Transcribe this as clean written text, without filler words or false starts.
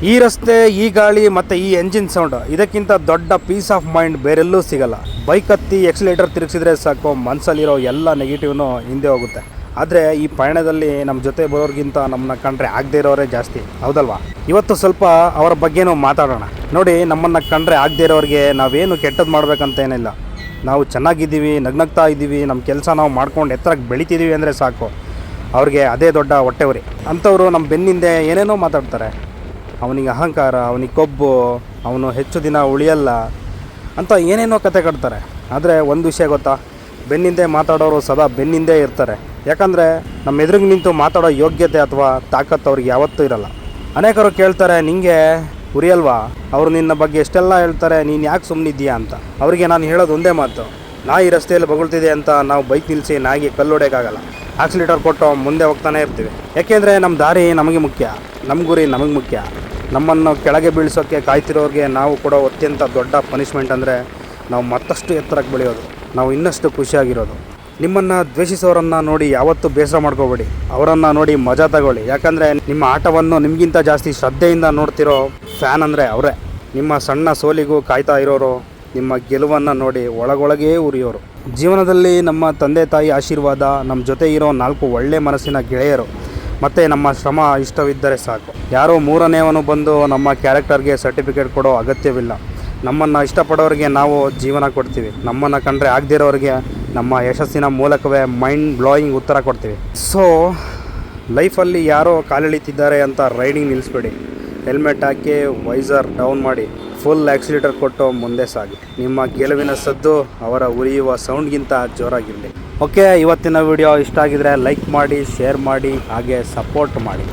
ಈ ರಸ್ತೆ, ಈ ಗಾಳಿ ಮತ್ತು ಈ ಎಂಜಿನ್ ಸೌಂಡ್ ಇದಕ್ಕಿಂತ ದೊಡ್ಡ ಪೀಸ್ ಆಫ್ ಮೈಂಡ್ ಬೇರೆಲ್ಲೂ ಸಿಗಲ್ಲ. ಬೈಕ್ ಹತ್ತಿ ಎಕ್ಸಿಲೇಟರ್ ತಿರುಗಿಸಿದ್ರೆ ಸಾಕು, ಮನಸ್ಸಲ್ಲಿರೋ ಎಲ್ಲ ನೆಗೆಟಿವ್ನು ಹಿಂದೆ ಹೋಗುತ್ತೆ. ಆದರೆ ಈ ಪಯಣದಲ್ಲಿ ನಮ್ಮ ಜೊತೆ ಬರೋರಿಗಿಂತ ನಮ್ಮನ್ನ ಕಂಡ್ರೆ ಆಗದೇ ಇರೋರೇ ಜಾಸ್ತಿ, ಹೌದಲ್ವಾ? ಇವತ್ತು ಸ್ವಲ್ಪ ಅವರ ಬಗ್ಗೆನೂ ಮಾತಾಡೋಣ. ನೋಡಿ, ನಮ್ಮನ್ನು ಕಂಡ್ರೆ ಆಗದೇ ಇರೋರಿಗೆ ನಾವೇನು ಕೆಟ್ಟದ್ದು ಮಾಡಬೇಕಂತ ಏನಿಲ್ಲ. ನಾವು ಚೆನ್ನಾಗಿದ್ದೀವಿ, ನಗ್ನಗ್ತಾ ಇದ್ದೀವಿ, ನಮ್ಮ ಕೆಲಸ ನಾವು ಮಾಡ್ಕೊಂಡು ಎತ್ತರಕ್ಕೆ ಬೆಳಿತಿದ್ದೀವಿ ಅಂದರೆ ಸಾಕು, ಅವ್ರಿಗೆ ಅದೇ ದೊಡ್ಡ ಹೊಟ್ಟೆವರಿ. ಅಂಥವರು ನಮ್ಮ ಬೆನ್ನಿಂದೆ ಏನೇನೋ ಮಾತಾಡ್ತಾರೆ. ಅವನಿಗೆ ಅಹಂಕಾರ, ಅವನಿಗೆ ಕೊಬ್ಬು, ಅವನು ಹೆಚ್ಚು ದಿನ ಉಳಿಯಲ್ಲ ಅಂತ ಏನೇನೋ ಕತೆ ಕಟ್ತಾರೆ. ಆದರೆ ಒಂದು ವಿಷಯ ಗೊತ್ತಾ, ಬೆನ್ನಿಂದೆ ಮಾತಾಡೋರು ಸದಾ ಬೆನ್ನಿಂದೇ ಇರ್ತಾರೆ. ಯಾಕಂದರೆ ನಮ್ಮ ಎದುರಿಗೆ ನಿಂತು ಮಾತಾಡೋ ಯೋಗ್ಯತೆ ಅಥವಾ ತಾಕತ್ತು ಅವ್ರಿಗೆ ಯಾವತ್ತೂ ಇರಲ್ಲ. ಅನೇಕರು ಕೇಳ್ತಾರೆ, ನಿಂಗೆ ಉರಿಯಲ್ವಾ? ಅವರು ನಿನ್ನ ಬಗ್ಗೆ ಎಷ್ಟೆಲ್ಲ ಹೇಳ್ತಾರೆ, ನೀನು ಯಾಕೆ ಸುಮ್ಮನಿದ್ದೀಯಾ ಅಂತ. ಅವರಿಗೆ ನಾನು ಹೇಳೋದು ಒಂದೇ ಮಾತು, ನಾಯಿ ರಸ್ತೆಯಲ್ಲಿ ಬೊಗಳ್ತಿದೆ ಅಂತ ನಾವು ಬೈಕ್ ನಿಲ್ಲಿಸಿ ನಾಯಿಗೆ ಕಲ್ಲು ಹೊಡೆಯೋಕ್ಕಾಗಲ್ಲ. ಆಕ್ಸಿಲೇಟರ್ ಕೊಟ್ಟು ಮುಂದೆ ಹೋಗ್ತಾನೆ ಇರ್ತೀವಿ. ಯಾಕೆಂದರೆ ನಮ್ಮ ದಾರಿ ನಮಗೆ ಮುಖ್ಯ, ನಮ್ಮ ಗುರಿ ನಮಗೆ ಮುಖ್ಯ. ನಮ್ಮನ್ನು ಕೆಳಗೆ ಬೀಳಿಸೋಕ್ಕೆ ಕಾಯ್ತಿರೋರಿಗೆ ನಾವು ಕೊಡೋ ಅತ್ಯಂತ ದೊಡ್ಡ ಪನಿಷ್ಮೆಂಟ್ ಅಂದರೆ ನಾವು ಮತ್ತಷ್ಟು ಎತ್ತರಕ್ಕೆ ಬೆಳೆಯೋದು, ನಾವು ಇನ್ನಷ್ಟು ಖುಷಿಯಾಗಿರೋದು. ನಿಮ್ಮನ್ನು ದ್ವೇಷಿಸೋರನ್ನು ನೋಡಿ ಯಾವತ್ತೂ ಬೇಸರ ಮಾಡ್ಕೋಬೇಡಿ, ಅವರನ್ನು ನೋಡಿ ಮಜಾ ತಗೊಳ್ಳಿ. ಯಾಕಂದರೆ ನಿಮ್ಮ ಆಟವನ್ನು ನಿಮಗಿಂತ ಜಾಸ್ತಿ ಶ್ರದ್ಧೆಯಿಂದ ನೋಡ್ತಿರೋ ಫ್ಯಾನ್ ಅಂದರೆ ಅವರೇ. ನಿಮ್ಮ ಸಣ್ಣ ಸೋಲಿಗೂ ಕಾಯ್ತಾ ಇರೋರು, ನಿಮ್ಮ ಗೆಲುವನ್ನು ನೋಡಿ ಒಳಗೊಳಗೇ ಉರಿಯೋರು. ಜೀವನದಲ್ಲಿ ನಮ್ಮ ತಂದೆ ತಾಯಿ ಆಶೀರ್ವಾದ, ನಮ್ಮ ಜೊತೆ ಇರೋ 4 ಒಳ್ಳೆ ಮನಸ್ಸಿನ ಗೆಳೆಯರು ಮತ್ತು ನಮ್ಮ ಶ್ರಮ ಇಷ್ಟವಿದ್ದರೆ ಸಾಕು. ಯಾರೋ ಮೂರನೇವನು ಬಂದು ನಮ್ಮ ಕ್ಯಾರೆಕ್ಟರ್ಗೆ ಸರ್ಟಿಫಿಕೇಟ್ ಕೊಡೋ ಅಗತ್ಯವಿಲ್ಲ. ನಮ್ಮನ್ನು ಇಷ್ಟಪಡೋರಿಗೆ ನಾವು ಜೀವನ ಕೊಡ್ತೀವಿ. ನಮ್ಮನ್ನು ಕಂಡ್ರೆ ಆಗದಿರೋರಿಗೆ ನಮ್ಮ ಯಶಸ್ಸಿನ ಮೂಲಕವೇ ಮೈಂಡ್ ಬ್ಲೋಯಿಂಗ್ ಉತ್ತರ ಕೊಡ್ತೀವಿ. ಸೊ ಲೈಫಲ್ಲಿ ಯಾರೋ ಕಾಲೆಳಿತಿದ್ದಾರೆ ಅಂತ ರೈಡಿಂಗ್ ನಿಲ್ಲಿಸ್ಬೇಡಿ. ಹೆಲ್ಮೆಟ್ ಹಾಕಿ, ವೈಸರ್ ಡೌನ್ ಮಾಡಿ, ಫುಲ್ ಆಕ್ಸಿಲೇಟರ್ ಕೊಟ್ಟು ಮುಂದೆ ಸಾಗಿ. ನಿಮ್ಮ ಗೆಲುವಿನ ಸದ್ದು ಅವರ ಉರಿಯುವ ಸೌಂಡ್ಗಿಂತ ಜೋರಾಗಿರಲಿ. ಓಕೆ, ಇವತ್ತಿನ ವಿಡಿಯೋ ಇಷ್ಟ ಆಗಿದ್ರೆ ಲೈಕ್ ಮಾಡಿ, ಶೇರ್ ಮಾಡಿ, ಹಾಗೆ ಸಪೋರ್ಟ್ ಮಾಡಿ.